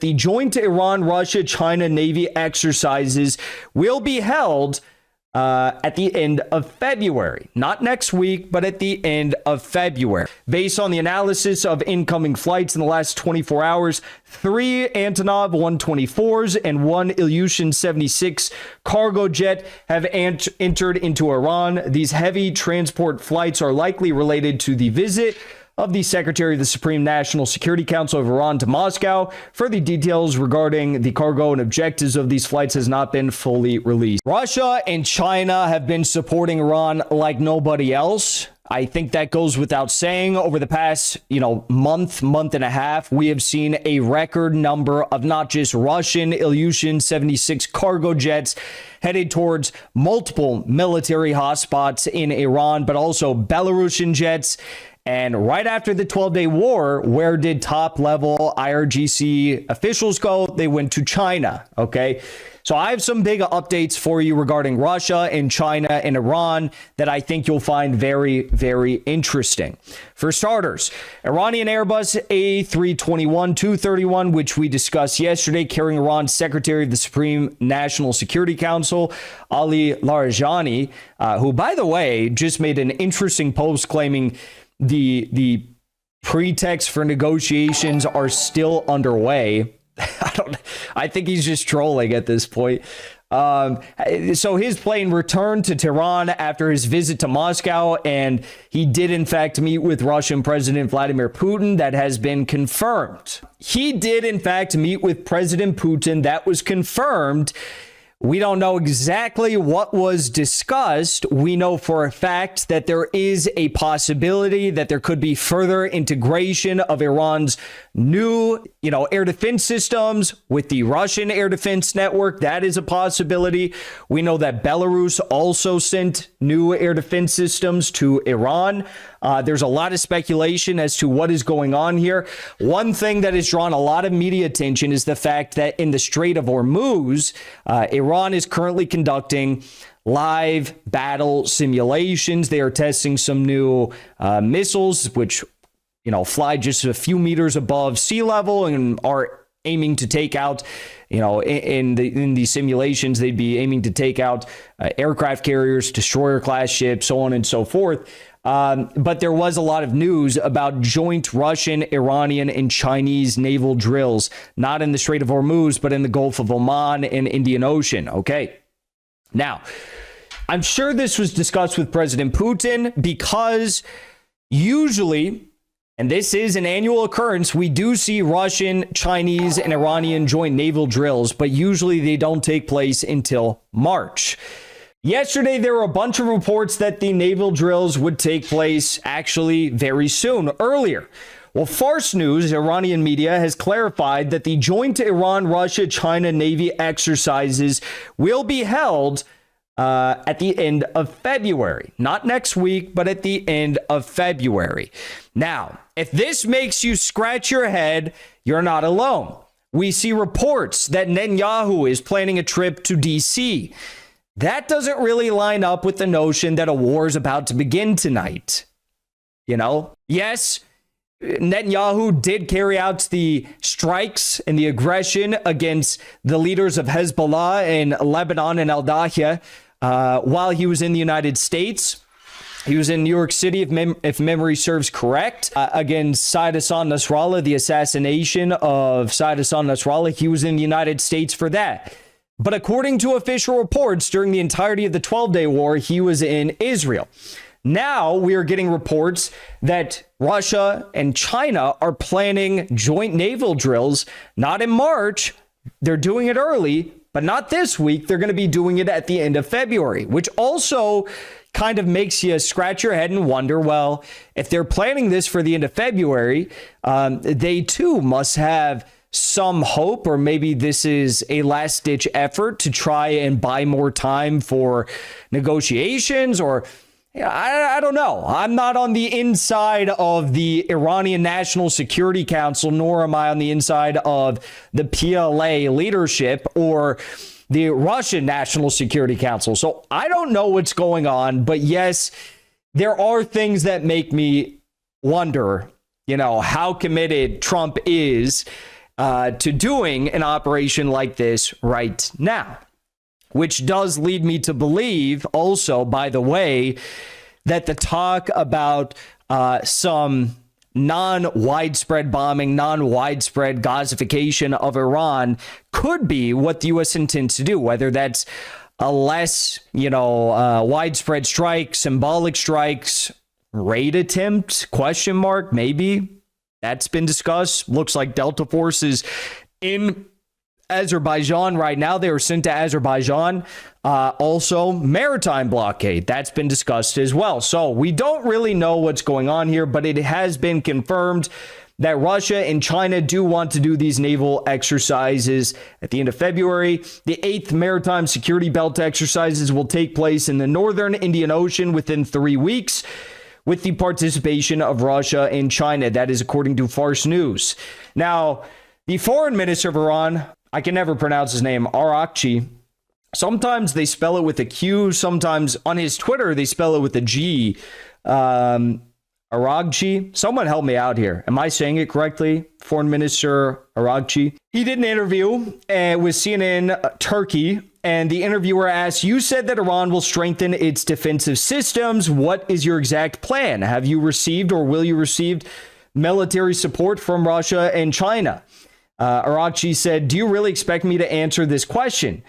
The joint Iran-Russia-China Navy exercises will be held at the end of February. Not next week, but at the end of February. Based on the analysis of incoming flights in the last 24 hours, 3 Antonov 124s and 1 Ilyushin 76 cargo jet have entered into Iran. These heavy transport flights are likely related to the visit of the Secretary of the Supreme National Security Council of Iran to Moscow. Further details regarding the cargo and objectives of these flights has not been fully released. Russia and China have been supporting Iran like nobody else. I think that goes without saying. Over the past, month and a half, we have seen a record number of not just Russian Ilyushin 76 cargo jets headed towards multiple military hotspots in Iran, but also Belarusian jets. And right after the 12-day war, where did top-level IRGC officials go? They went to China, okay? So I have some big updates for you regarding Russia and China and Iran that I think you'll find very, very interesting. For starters, Iranian Airbus A321-231, which we discussed yesterday, carrying Iran's Secretary of the Supreme National Security Council, Ali Larijani, who, by the way, just made an interesting post claiming the pretext for negotiations are still underway. I think he's just trolling at this point. So his plane returned to Tehran after his visit to Moscow, and he did in fact meet with Russian President Vladimir Putin. That has been confirmed. He did in fact meet with President Putin. That was confirmed. We don't know exactly what was discussed. We know for a fact that there is a possibility that there could be further integration of Iran's new, air defense systems with the Russian air defense network. That is a possibility. We know that Belarus also sent new air defense systems to Iran. There's a lot of speculation as to what is going on here. One thing that has drawn a lot of media attention is the fact that in the Strait of Hormuz, Iran is currently conducting live battle simulations. They are testing some new missiles, which fly just a few meters above sea level and are aiming to take out, in the simulations, they'd be aiming to take out aircraft carriers, destroyer class ships, so on and so forth. But there was a lot of news about joint Russian, Iranian, and Chinese naval drills, not in the Strait of Hormuz, but in the Gulf of Oman and Indian Ocean. Okay. Now, I'm sure this was discussed with President Putin because usually, and this is an annual occurrence, we do see Russian, Chinese, and Iranian joint naval drills, but usually they don't take place until March. Yesterday, there were a bunch of reports that the naval drills would take place actually very soon, earlier. Well, Fars News, Iranian media, has clarified that the joint Iran-Russia-China Navy exercises will be held at the end of February. Not next week, but at the end of February. Now, if this makes you scratch your head, you're not alone. We see reports that Netanyahu is planning a trip to D.C. That doesn't really line up with the notion that a war is about to begin tonight. Yes, Netanyahu did carry out the strikes and the aggression against the leaders of Hezbollah in Lebanon and Al-Dahia while he was in the United States. He was in New York City, if memory serves correct, against Said Hassan Nasrallah, the assassination of Said Hassan Nasrallah. He was in the United States for that. But according to official reports, during the entirety of the 12-day war, he was in Israel. Now we are getting reports that Russia and China are planning joint naval drills, not in March. They're doing it early, but not this week. They're going to be doing it at the end of February, which also kind of makes you scratch your head and wonder, well, if they're planning this for the end of February, they too must have some hope, or maybe this is a last-ditch effort to try and buy more time for negotiations, or I don't know. I'm not on the inside of the Iranian National Security Council, nor am I on the inside of the PLA leadership or the Russian National Security Council. So I don't know what's going on, but yes, there are things that make me wonder, how committed Trump is. to doing an operation like this right now. Which does lead me to believe also, by the way, that the talk about some non-widespread bombing, non-widespread Gazification of Iran could be what the U.S. intends to do, whether that's a less, widespread strike, symbolic strikes, raid attempt, question mark, maybe. That's been discussed. Looks like Delta forces in Azerbaijan right now. They were sent to Azerbaijan. Also, maritime blockade. That's been discussed as well. So we don't really know what's going on here, but it has been confirmed that Russia and China do want to do these naval exercises at the end of February. The 8th Maritime Security Belt exercises will take place in the northern Indian Ocean within 3 weeks, with the participation of Russia and China. That is according to Fars News. Now, the foreign minister of Iran, I can never pronounce his name, Arakchi. Sometimes they spell it with a Q. Sometimes on his Twitter, they spell it with a G. Aragchi. Someone help me out here. Am I saying it correctly? Foreign Minister Aragchi. He did an interview with CNN Turkey, and the interviewer asked, "You said that Iran will strengthen its defensive systems. What is your exact plan? Have you received or will you receive military support from Russia and China?" Aragchi said, "Do you really expect me to answer this question?"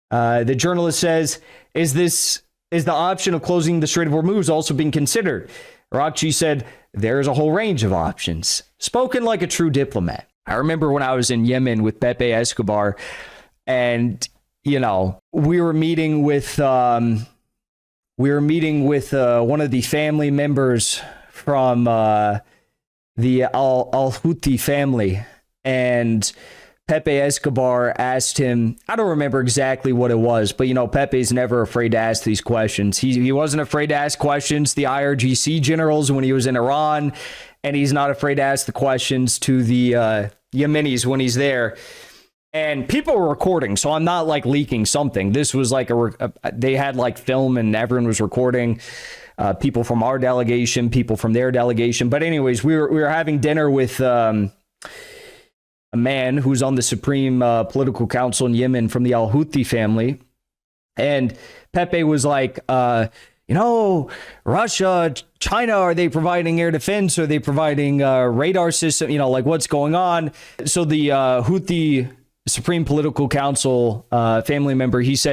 The journalist says, is the option of closing the Strait of Hormuz also being considered?" Aragchi said, "There's a whole range of options." Spoken like a true diplomat. I remember when I was in Yemen with Pepe Escobar, and we were meeting with one of the family members from the Al-Houthi family, and Pepe Escobar asked him, I don't remember exactly what it was, but Pepe's never afraid to ask these questions. He wasn't afraid to ask questions to the IRGC generals when he was in Iran, and he's not afraid to ask the questions to the Yemenis when he's there. And people were recording, so I'm not leaking something. This was they had film and everyone was recording. People from our delegation, people from their delegation. But anyways, we were having dinner with a man who's on the Supreme Political Council in Yemen from the Al-Houthi family. And Pepe was like, Russia, China, are they providing air defense? Are they providing radar system? What's going on? So the Houthi Supreme Political Council family member, he was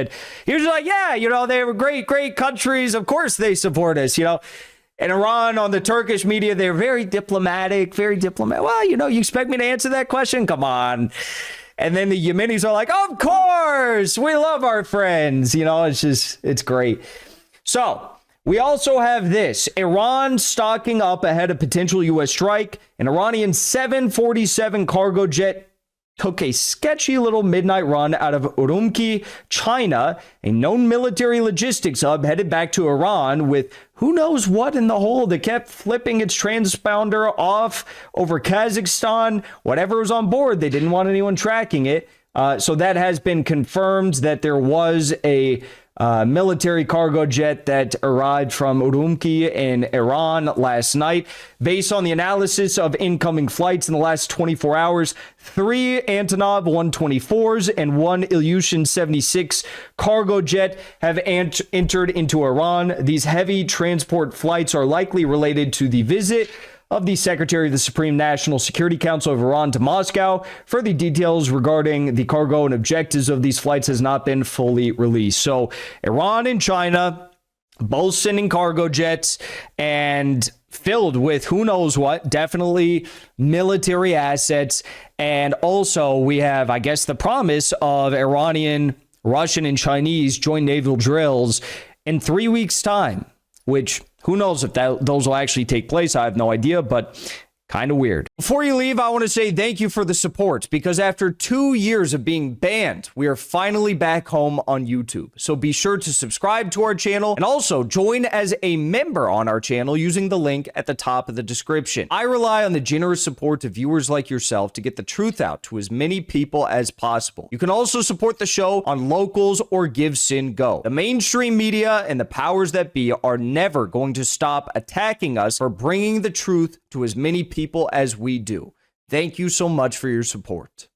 like, yeah, they were great countries. Of course they support us, And Iran, on the Turkish media, they're very diplomatic. Well, you expect me to answer that question? Come on. And then the Yemenis are like, of course, we love our friends. It's great. So we also have this. Iran stocking up ahead of potential U.S. strike. An Iranian 747 cargo jet took a sketchy little midnight run out of Urumqi, China, a known military logistics hub, headed back to Iran with who knows what in the hole that kept flipping its transponder off over Kazakhstan. Whatever was on board, they didn't want anyone tracking it. So that has been confirmed that there was a military cargo jet that arrived from Urumqi in Iran last night. Based on the analysis of incoming flights in the last 24 hours, 3 Antonov 124s and 1 Ilyushin 76 cargo jet have entered into Iran. These heavy transport flights are likely related to the visit of the Secretary of the Supreme National Security Council of Iran to Moscow. Further details regarding the cargo and objectives of these flights has not been fully released. So Iran and China both sending cargo jets and filled with who knows what, definitely military assets. And also we have, I guess, the promise of Iranian, Russian, and Chinese joint naval drills in 3 weeks' time, which who knows if those will actually take place? I have no idea, but kind of weird. Before you leave, I want to say thank you for the support, because after 2 years of being banned, we are finally back home on YouTube. So be sure to subscribe to our channel and also join as a member on our channel using the link at the top of the description. I rely on the generous support of viewers like yourself to get the truth out to as many people as possible. You can also support the show on Locals or Give Sin Go. The mainstream media and the powers that be are never going to stop attacking us for bringing the truth to as many people as we do. Thank you so much for your support.